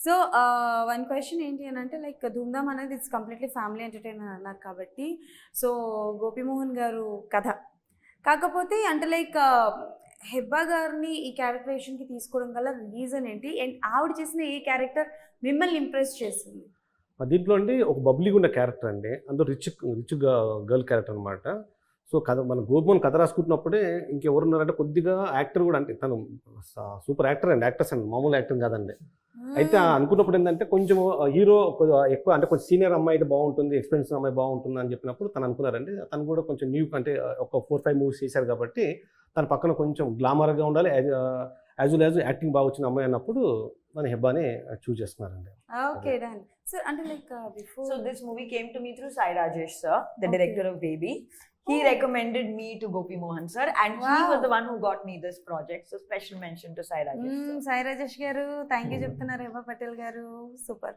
So one question ఏంటి అని అంటే లైక్ ధూమ్ధామ్ అనేది ఇట్స్ కంప్లీట్లీ ఫ్యామిలీ ఎంటర్టైనర్ అన్నారు కాబట్టి సో గోపీమోహన్ గారు కథ కాకపోతే అంటే లైక్ హెబ్బా గారిని ఈ క్యారెక్టరేషన్కి తీసుకోవడం గల రీజన్ ఏంటి అండ్ ఆవిడ చేసిన ఏ క్యారెక్టర్ మిమ్మల్ని ఇంప్రెస్ చేసింది? దీంట్లో అండి ఒక బబ్లీగా ఉన్న క్యారెక్టర్ అండి, అందులో రిచ్ గర్ల్ క్యారెక్టర్ అనమాట. సో కథ మన గోపమోహన్ కథ రాసుకుంటున్నప్పుడే ఇంకెవరున్నారంటే కొద్దిగా యాక్టర్ కూడా, అంటే తను సూపర్ యాక్టర్ అండి, యాక్టర్స్ అండి, మామూలు యాక్టర్ కాదండి. అయితే అనుకున్నప్పుడు ఏంటంటే కొంచెం హీరో ఎక్కువ అంటే కొంచెం సీనియర్ అమ్మాయి అయితే బాగుంటుంది, ఎక్స్పీరియన్స్ అమ్మాయి బాగుంటుంది అని చెప్పినప్పుడు తను అనుకున్నారండి. తను కూడా కొంచెం న్యూ అంటే ఒక 4-5 మూవీస్ చేశారు కాబట్టి తన పక్కన కొంచెం గ్లామర్గా ఉండాలి, యాజ్ వెల్ యాజ్ యాక్టింగ్ బాగా వచ్చిన అమ్మాయి అన్నప్పుడు మన హెబ్బాని చూస్ చేసుకున్నారండి. Okay done. సో అంటే like before So this movie came to me through Sai Rajesh sir, the Okay. director of Baby. He recommended me to Gopi Mohan sir, and he Wow. was the one who got me this project. So special mention to Sai Rajesh sir. Sai Rajesh గారు thank you చెప్తున్నారు, హెబ్బా పటేల్ గారు, super.